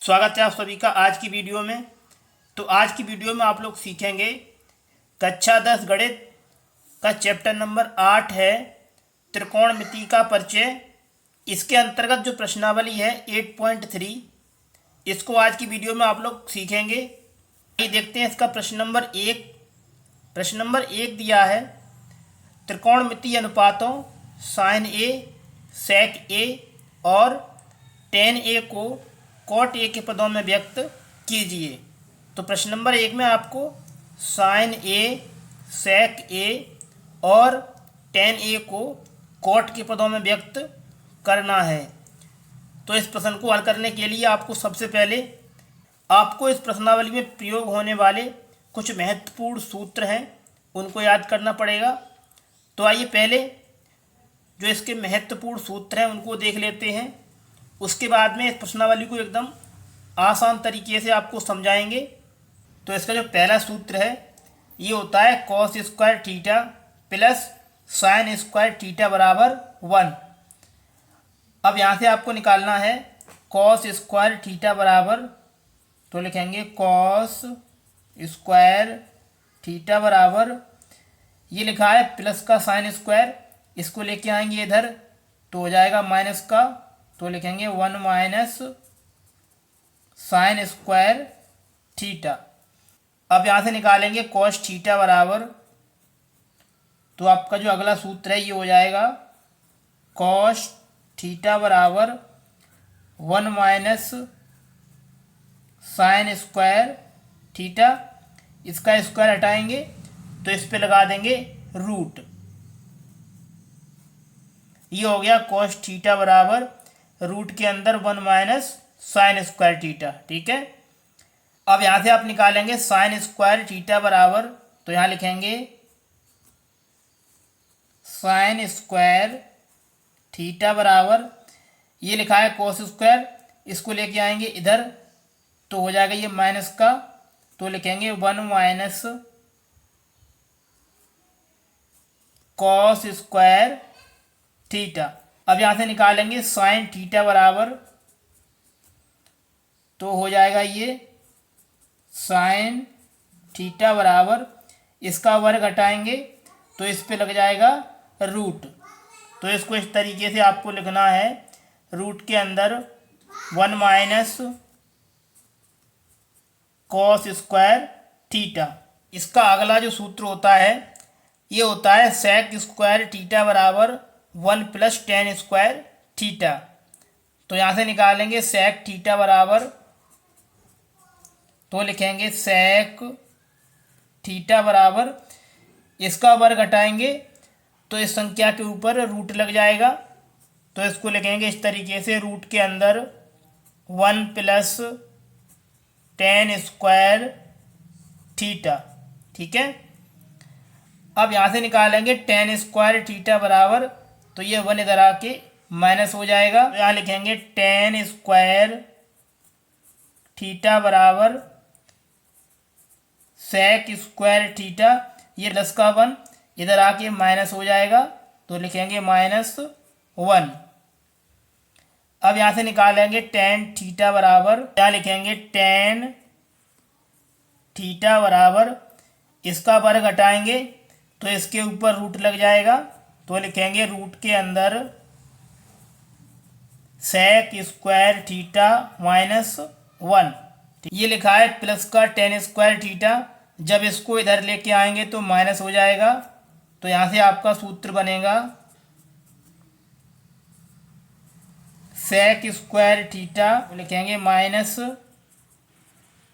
स्वागत है आप सभी का आज की वीडियो में। तो आज की वीडियो में आप लोग सीखेंगे कक्षा 10 गणित का चैप्टर नंबर 8 है त्रिकोणमिति का परिचय। इसके अंतर्गत जो प्रश्नावली है 8.3 इसको आज की वीडियो में आप लोग सीखेंगे। ये देखते हैं इसका प्रश्न नंबर एक दिया है त्रिकोणमिति अनुपातों साइन ए सेक ए और टेन ए को कॉट ए के पदों में व्यक्त कीजिए। तो प्रश्न नंबर 1 में आपको साइन ए सेक ए और टेन ए को कॉट के पदों में व्यक्त करना है। तो इस प्रश्न को हल करने के लिए आपको सबसे पहले आपको इस प्रश्नावली में प्रयोग होने वाले कुछ महत्वपूर्ण सूत्र हैं उनको याद करना पड़ेगा। तो आइए पहले जो इसके महत्वपूर्ण सूत्र हैं उनको देख लेते हैं। उसके बाद में इस प्रश्नावली को एकदम आसान तरीके से आपको समझाएंगे। तो इसका जो पहला सूत्र है ये होता है cos square theta plus sine square theta बराबर 1। अब यहाँ से आपको निकालना है कॉस स्क्वायर थीटा बराबर, तो लिखेंगे कॉस स्क्वायर थीटा बराबर, ये लिखा है प्लस का साइन स्क्वायर, इसको लेके आएंगे इधर तो हो जाएगा माइनस का, तो लिखेंगे 1 माइनस साइन स्क्वायर थीटा। अब यहाँ से निकालेंगे कॉस थीटा बराबर, तो आपका जो अगला सूत्र है ये हो जाएगा कॉस थीटा बराबर 1 माइनस साइन स्क्वायर थीटा। इसका स्क्वायर हटाएंगे तो इस पे लगा देंगे रूट। ये हो गया कॉस थीटा बराबर रूट के अंदर 1 माइनस साइन स्क्वायर थीटा। ठीक है। अब यहाँ से आप निकालेंगे साइन स्क्वायर थीटा बराबर, तो यहाँ लिखेंगे साइन स्क्वायर थीटा बराबर, ये लिखा है कॉस स्क्वायर, इसको लेके आएंगे इधर तो हो जाएगा ये माइनस का, तो लिखेंगे 1 माइनस कॉस स्क्वायर थीटा। अब यहाँ से निकालेंगे साइन थीटा बराबर, तो हो जाएगा ये साइन थीटा बराबर, इसका वर्ग हटाएंगे तो इस पे लग जाएगा रूट। तो इसको इस तरीके से आपको लिखना है रूट के अंदर 1 माइनस कॉस स्क्वायर थीटा। इसका अगला जो सूत्र होता है ये होता है सेक स्क्वायर थीटा बराबर 1 प्लस टेन स्क्वायर थीटा। तो यहाँ से निकालेंगे सेक थीटा बराबर, तो लिखेंगे सेक थीटा बराबर, इसका वर्ग हटाएंगे तो इस संख्या के ऊपर रूट लग जाएगा, तो इसको लिखेंगे इस तरीके से रूट के अंदर 1 प्लस टेन स्क्वायर थीटा। ठीक है। अब यहाँ से निकालेंगे टेन स्क्वायर थीटा बराबर, तो ये 1 इधर आके माइनस हो जाएगा, तो यहाँ लिखेंगे टेन स्क्वायर थीटा बराबर सेक स्क्वायर थीटा, ये प्लस का 1 इधर आके माइनस हो जाएगा, तो लिखेंगे -1। अब यहाँ से निकालेंगे टेन थीटा बराबर, यहाँ लिखेंगे टेन थीटा बराबर, इसका वर्ग हटाएंगे तो इसके ऊपर रूट लग जाएगा, तो लिखेंगे रूट के अंदर सेक स्क्वायर थीटा -1। ये लिखा है प्लस का टेन स्क्वायर थीटा, जब इसको इधर लेके आएंगे तो माइनस हो जाएगा, तो यहाँ से आपका सूत्र बनेगा सेक स्क्वायर थीटा, लिखेंगे माइनस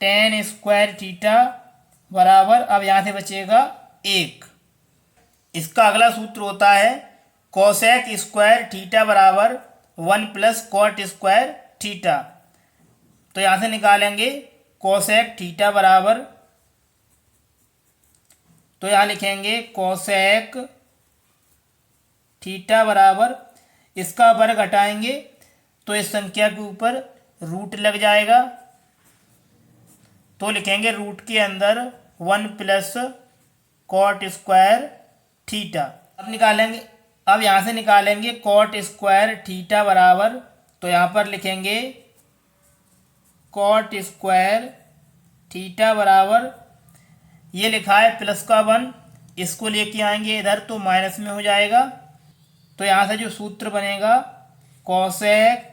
टेन स्क्वायर थीटा बराबर, अब यहाँ से बचेगा 1। इसका अगला सूत्र होता है कोसेक स्क्वायर थीटा बराबर 1 प्लस कॉट स्क्वायर थीटा। तो यहाँ से निकालेंगे कोसेक थीटा बराबर, तो यहाँ लिखेंगे कोसेक थीटा बराबर, इसका वर्ग हटाएंगे तो इस संख्या के ऊपर रूट लग जाएगा, तो लिखेंगे रूट के अंदर 1 प्लस कॉट स्क्वायर थीटा। अब यहाँ से निकालेंगे कॉट स्क्वायर थीटा बराबर, तो यहाँ पर लिखेंगे कॉट स्क्वायर थीटा बराबर, ये लिखा है प्लस का 1, इसको लेके आएंगे इधर तो माइनस में हो जाएगा। तो यहाँ से जो सूत्र बनेगा कोसेक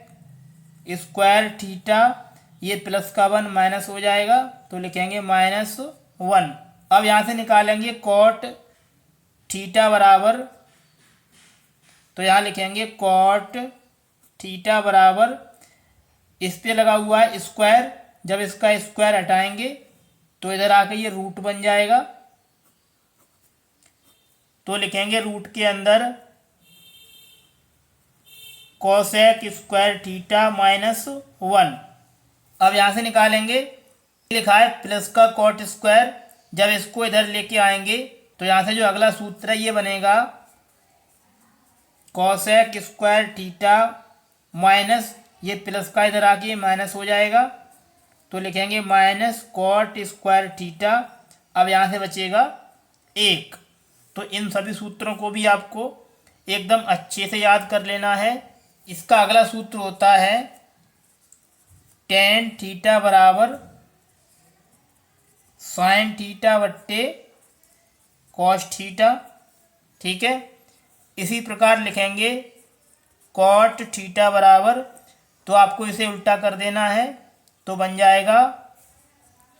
स्क्वायर थीटा, ये प्लस का 1 माइनस हो जाएगा तो लिखेंगे -1। अब यहाँ से निकालेंगे कॉट थीटा बराबर, तो यहाँ लिखेंगे कॉट थीटा बराबर, इस पे लगा हुआ है स्क्वायर, जब इसका स्क्वायर हटाएंगे तो इधर आके ये रूट बन जाएगा, तो लिखेंगे रूट के अंदर कोसेक स्क्वायर थीटा -1। अब यहाँ से निकालेंगे, लिखा है प्लस का कॉट स्क्वायर, जब इसको इधर लेके आएंगे तो यहाँ से जो अगला सूत्र है ये बनेगा कोसेक स्क्वायर थीटा माइनस, ये प्लस का इधर आके माइनस हो जाएगा तो लिखेंगे माइनस कॉट स्क्वायर थीटा। अब यहाँ से बचेगा 1। तो इन सभी सूत्रों को भी आपको एकदम अच्छे से याद कर लेना है। इसका अगला सूत्र होता है टेन थीटा बराबर साइन थीटा बट्टे कॉस थीटा, ठीक है। इसी प्रकार लिखेंगे कॉट थीटा बराबर, तो आपको इसे उल्टा कर देना है तो बन जाएगा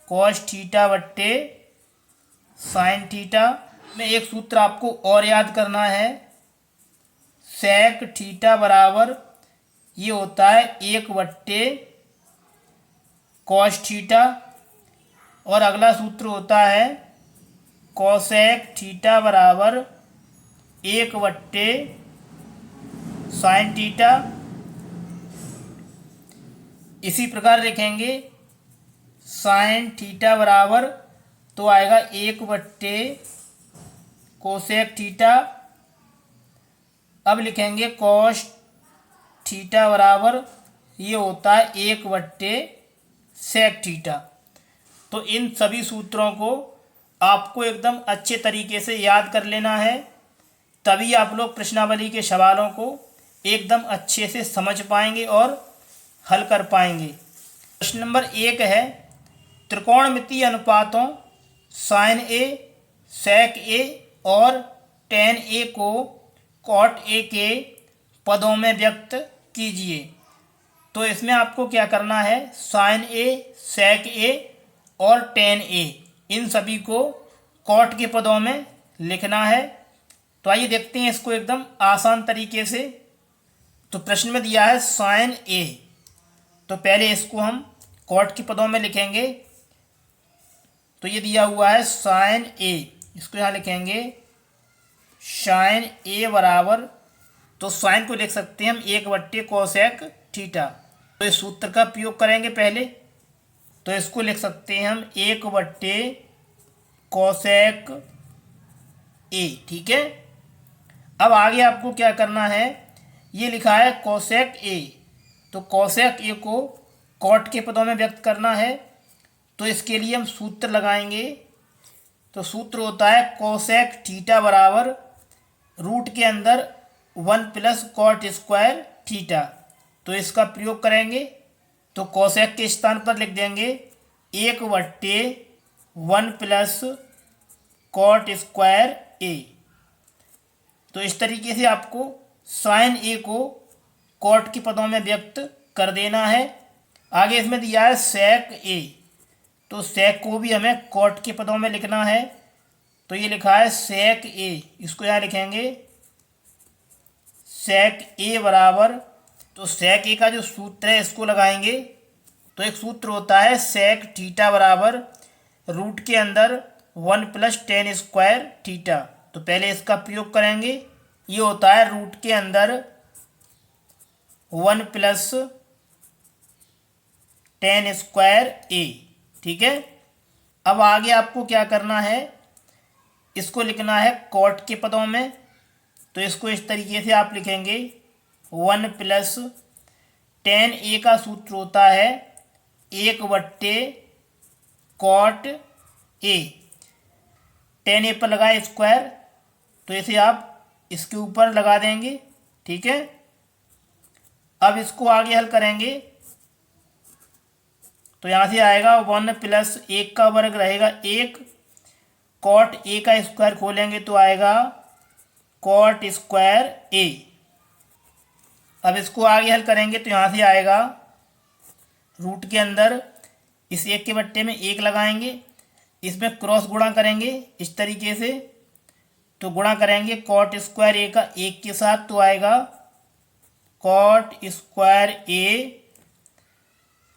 कॉस थीटा बट्टे साइन थीटा। में एक सूत्र आपको और याद करना है, सेक थीटा बराबर ये होता है 1 बट्टे कॉस थीटा, और अगला सूत्र होता है कोसेक थीटा बराबर 1 बट्टे साइन थीटा। इसी प्रकार लिखेंगे साइन थीटा बराबर, तो आएगा 1 बट्टे कोसेक थीटा। अब लिखेंगे कॉस थीटा बराबर ये होता है 1 बट्टे सेक थीटा। तो इन सभी सूत्रों को आपको एकदम अच्छे तरीके से याद कर लेना है, तभी आप लोग प्रश्नावली के सवालों को एकदम अच्छे से समझ पाएंगे और हल कर पाएंगे। प्रश्न नंबर 1 है, त्रिकोणमितीय अनुपातों साइन ए, सेक ए और टेन ए को कॉट ए के पदों में व्यक्त कीजिए। तो इसमें आपको क्या करना है, साइन ए, सेक ए और टेन ए, इन सभी को कॉट के पदों में लिखना है। तो आइए देखते हैं इसको एकदम आसान तरीके से। तो प्रश्न में दिया है साइन ए, तो पहले इसको हम कॉट के पदों में लिखेंगे। तो ये दिया हुआ है साइन ए, इसको यहाँ लिखेंगे साइन ए बराबर, तो साइन को लिख सकते हैं हम 1 बट्टे कोसेक थीटा। तो इस सूत्र का प्रयोग करेंगे पहले, तो इसको लिख सकते हैं हम 1 बट्टे कोसेक ए, ठीक है। अब आगे आपको क्या करना है, ये लिखा है कोसेक ए, तो कोसेक ए को कॉट के पदों में व्यक्त करना है। तो इसके लिए हम सूत्र लगाएंगे। तो सूत्र होता है कोसेक थीटा बराबर रूट के अंदर 1 प्लस कॉट स्क्वायर थीटा। तो इसका प्रयोग करेंगे, तो कोसेक के स्थान पर लिख देंगे 1 बट्टे 1 प्लस कॉट स्क्वायर ए। तो इस तरीके से आपको साइन ए को कॉट के पदों में व्यक्त कर देना है। आगे इसमें दिया है सेक ए, तो सेक को भी हमें कॉट के पदों में लिखना है। तो ये लिखा है सेक ए, इसको यहाँ लिखेंगे सेक ए बराबर, तो सेक ए का जो सूत्र है इसको लगाएंगे। तो एक सूत्र होता है सेक थीटा बराबर रूट के अंदर 1 प्लस टेन स्क्वायर थीटा। तो पहले इसका प्रयोग करेंगे, ये होता है रूट के अंदर 1 प्लस टेन स्क्वायर ए, ठीक है। अब आगे आपको क्या करना है, इसको लिखना है कॉट के पदों में। तो इसको इस तरीके से आप लिखेंगे 1 प्लस टेन ए का सूत्र होता है 1 बट्टे कॉट ए, टेन ए पर लगाए स्क्वायर, तो इसे आप इसके ऊपर लगा देंगे, ठीक है। अब इसको आगे हल करेंगे, तो यहाँ से आएगा 1 प्लस 1 का वर्ग रहेगा 1, कॉट ए का स्क्वायर खोलेंगे तो आएगा कॉट स्क्वायर ए। अब इसको आगे हल करेंगे तो यहाँ से आएगा रूट के अंदर इस 1 के बट्टे में 1 लगाएंगे, इसमें क्रॉस गुणा करेंगे इस तरीके से, तो गुणा करेंगे कॉट स्क्वायर ए का 1 के साथ तो आएगा कॉट स्क्वायर ए,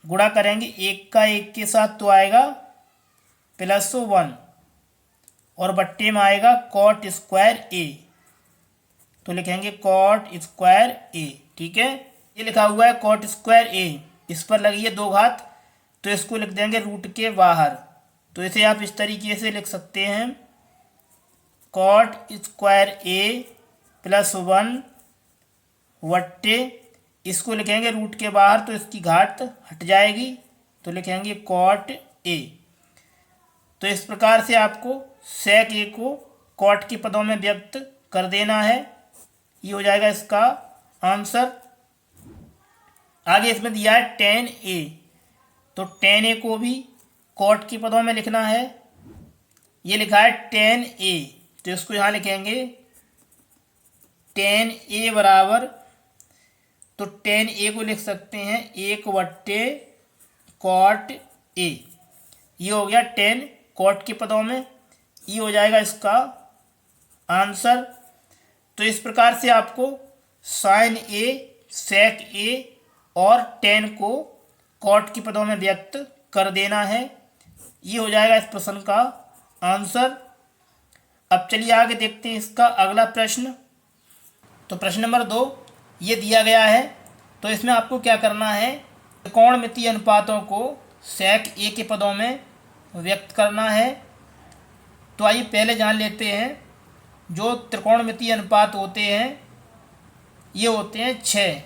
गुणा करेंगे 1 का 1 के साथ तो आएगा +1 और बट्टे में आएगा कॉट स्क्वायर ए, तो लिखेंगे कॉट स्क्वायर ए। ठीक है, ये लिखा हुआ है कॉट स्क्वायर ए, इस पर लगी है 2 घात, तो इसको लिख देंगे रूट के बाहर। तो इसे आप इस तरीके से लिख सकते हैं कॉट स्क्वायर ए +1 वट्टे, इसको लिखेंगे रूट के बाहर तो इसकी घात हट जाएगी, तो लिखेंगे कॉट ए। तो इस प्रकार से आपको सेक ए को कॉट के पदों में व्यक्त कर देना है। ये हो जाएगा इसका आंसर। आगे इसमें दिया है tan ए, तो tan ए को भी कॉट के पदों में लिखना है। ये लिखा है tan ए, तो इसको यहाँ लिखेंगे tan ए बराबर, तो tan ए को लिख सकते हैं 1 वट्टे कॉट ए। ये हो गया tan कॉट के पदों में, ये हो जाएगा इसका आंसर। तो इस प्रकार से आपको साइन ए, सेक ए और tan को कॉट के पदों में व्यक्त कर देना है। ये हो जाएगा इस प्रश्न का आंसर। अब चलिए आगे देखते हैं इसका अगला प्रश्न। तो प्रश्न नंबर 2 ये दिया गया है, तो इसमें आपको क्या करना है, त्रिकोणमितीय अनुपातों को सेक ए के पदों में व्यक्त करना है। तो आइए पहले जान लेते हैं, जो त्रिकोणमितीय अनुपात होते हैं ये होते हैं 6,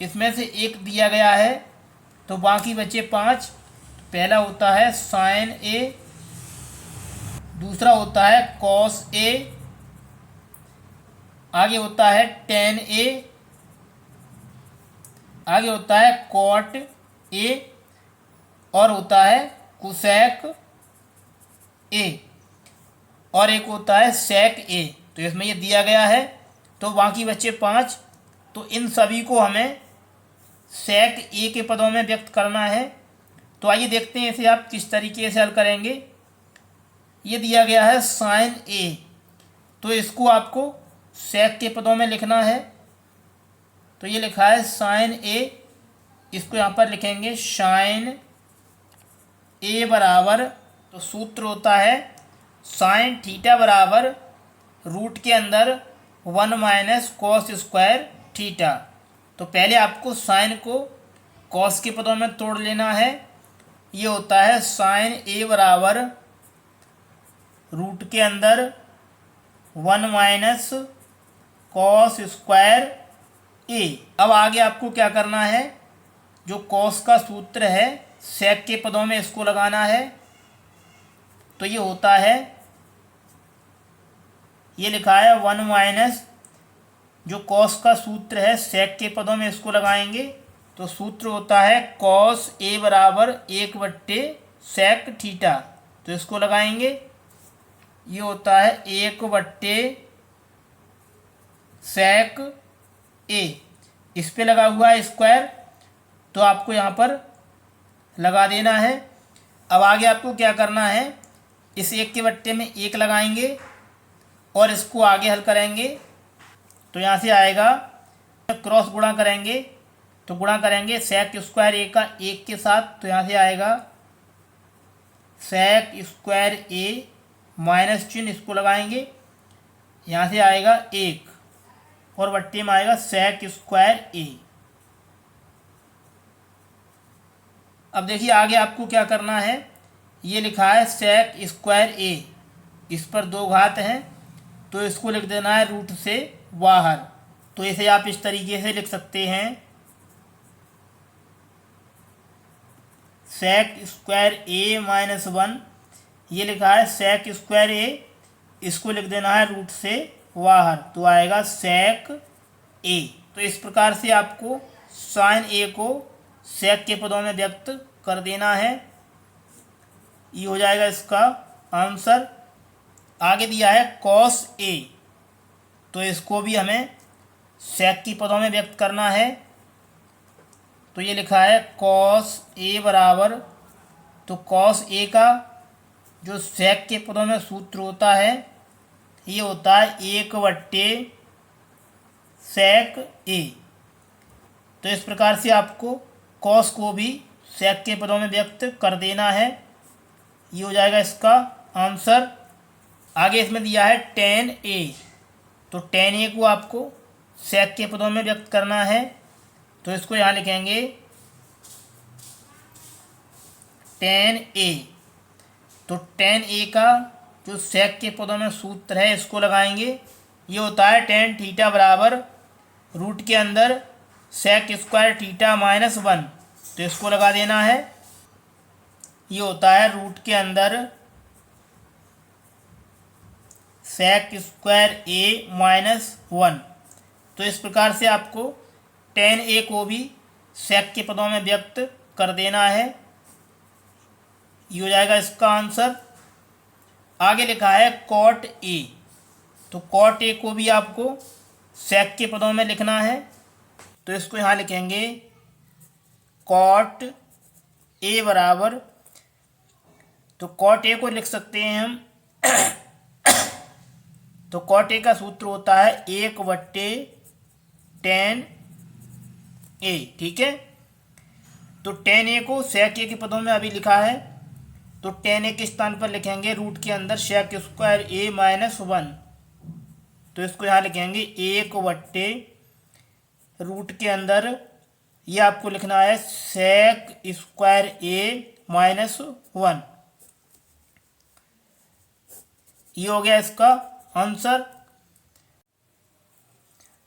इसमें से 1 दिया गया है तो बाकी बचे 5। पहला होता है साइन ए, दूसरा होता है कॉस ए, आगे होता है टेन ए, आगे होता है कॉट ए और होता है कुसेक ए और एक होता है सेक ए। तो इसमें ये दिया गया है, तो बाकी बचे 5। तो इन सभी को हमें सेक ए के पदों में व्यक्त करना है। तो आइए देखते हैं इसे आप किस तरीके से हल करेंगे। ये दिया गया है साइन ए, तो इसको आपको सेक के पदों में लिखना है। तो ये लिखा है साइन ए, इसको यहाँ पर लिखेंगे साइन ए बराबर, तो सूत्र होता है साइन थीटा बराबर रूट के अंदर 1 माइनस कॉस स्क्वायर थीटा। तो पहले आपको साइन को कॉस के पदों में तोड़ लेना है। ये होता है साइन ए बराबर रूट के अंदर 1 माइनस कॉस स्क्वायर ए। अब आगे आपको क्या करना है, जो कॉस का सूत्र है सेक के पदों में इसको लगाना है। तो ये होता है, ये लिखा है 1 माइनस, जो कॉस का सूत्र है सेक के पदों में इसको लगाएंगे तो सूत्र होता है कॉस ए बराबर 1 बट्टे सेक थीटा। तो इसको लगाएंगे, ये होता है 1 बट्टे सेक ए, इस पे लगा हुआ है स्क्वायर, तो आपको यहाँ पर लगा देना है। अब आगे आपको क्या करना है, इस 1 के बट्टे में 1 लगाएंगे और इसको आगे हल करेंगे। तो यहाँ से आएगा, क्रॉस गुणा करेंगे, तो गुणा करेंगे सेक स्क्वायर ए का 1 के साथ, तो यहाँ से आएगा सेक स्क्वायर ए माइनस चिन्ह इसको लगाएंगे, यहाँ से आएगा 1 और बट्टे में आएगा सेक स्क्वायर ए। अब देखिए आगे आपको क्या करना है, ये लिखा है सेक स्क्वायर ए, इस पर 2 घात हैं तो इसको लिख देना है रूट से बाहर। तो इसे आप इस तरीके से लिख सकते हैं सेक स्क्वायर ए माइनस 1, ये लिखा है सेक स्क्वायर ए, इसको लिख देना है रूट से बाहर, तो आएगा सेक ए। तो इस प्रकार से आपको साइन ए को सेक के पदों में व्यक्त कर देना है। ये हो जाएगा इसका आंसर। आगे दिया है कॉस ए, तो इसको भी हमें सेक की पदों में व्यक्त करना है। तो ये लिखा है कॉस ए बराबर, तो कॉस ए का जो सेक के पदों में सूत्र होता है ये होता है 1/सेक ए। तो इस प्रकार से आपको कॉस को भी सेक के पदों में व्यक्त कर देना है। ये हो जाएगा इसका आंसर। आगे इसमें दिया है टेन ए, तो टेन ए को आपको सेक के पदों में व्यक्त करना है। तो इसको यहाँ लिखेंगे टेन ए। तो टेन ए का जो सेक के पदों में सूत्र है इसको लगाएंगे। ये होता है टेन थीटा बराबर रूट के अंदर सेक स्क्वायर थीटा माइनस 1। तो इसको लगा देना है। ये होता है रूट के अंदर सेक स्क्वायर ए माइनस 1। तो इस प्रकार से आपको टेन ए को भी सेक के पदों में व्यक्त कर देना है। ये हो जाएगा इसका आंसर। आगे लिखा है कॉट ए, तो कॉट ए को भी आपको सेक के पदों में लिखना है। तो इसको यहाँ लिखेंगे कॉट ए बराबर, तो कॉट ए को लिख सकते हैं हम तो कॉट ए का सूत्र होता है 1/tan ए। ठीक है, तो tan ए को सेक ए के पदों में अभी लिखा है, तो tan ए के स्थान पर लिखेंगे रूट के अंदर सेक स्क्वायर ए माइनस 1। तो इसको यहाँ लिखेंगे 1/रूट के अंदर, ये आपको लिखना है सेक स्क्वायर ए माइनस 1। ये हो गया इसका आंसर।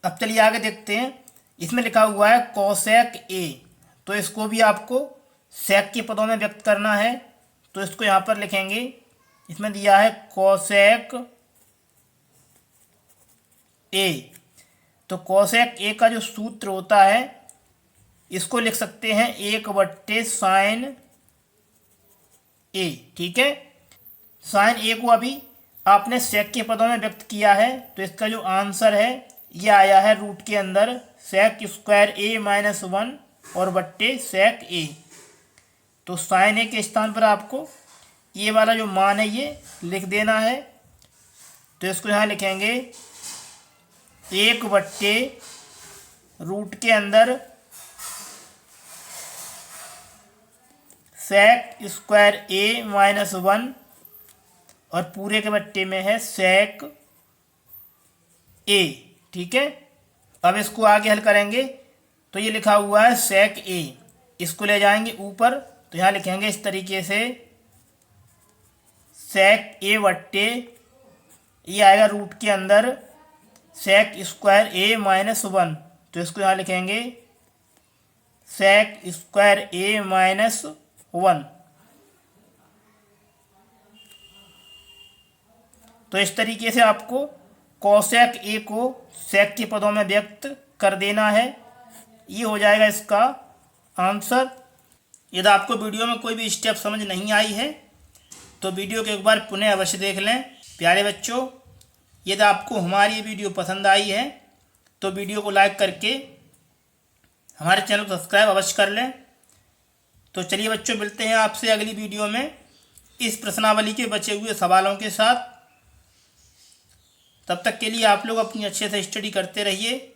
अब चलिए आगे देखते हैं। इसमें लिखा हुआ है कोसेक ए, तो इसको भी आपको सेक के पदों में व्यक्त करना है। तो इसको यहाँ पर लिखेंगे, इसमें दिया है कोसेक ए। तो कोसेक ए का जो सूत्र होता है इसको लिख सकते हैं 1/sin ए। ठीक है, साइन ए को अभी आपने सेक के पदों में व्यक्त किया है, तो इसका जो आंसर है ये आया है रूट के अंदर सेक स्क्वायर ए माइनस 1 और बट्टे सेक ए। तो साइन ए के स्थान पर आपको ये वाला जो मान है ये लिख देना है। तो इसको यहाँ लिखेंगे 1/रूट के अंदर सेक स्क्वायर ए माइनस 1 और पूरे के बट्टे में है सेक ए। ठीक है, अब इसको आगे हल करेंगे। तो ये लिखा हुआ है सेक ए, इसको ले जाएंगे ऊपर, तो यहाँ लिखेंगे इस तरीके से सेक ए बट्टे ये आएगा रूट के अंदर सेक स्क्वायर ए माइनस 1। तो इसको यहाँ लिखेंगे सेक स्क्वायर ए माइनस 1। तो इस तरीके से आपको कोसेक ए को सेक के पदों में व्यक्त कर देना है। ये हो जाएगा इसका आंसर। यदि आपको वीडियो में कोई भी स्टेप समझ नहीं आई है तो वीडियो को एक बार पुनः अवश्य देख लें। प्यारे बच्चों, यदि आपको हमारी वीडियो पसंद आई है तो वीडियो को लाइक करके हमारे चैनल को सब्सक्राइब अवश्य कर लें। तो चलिए बच्चों, मिलते हैं आपसे अगली वीडियो में इस प्रश्नावली के बचे हुए सवालों के साथ। तब तक के लिए आप लोग अपनी अच्छे से स्टडी करते रहिए।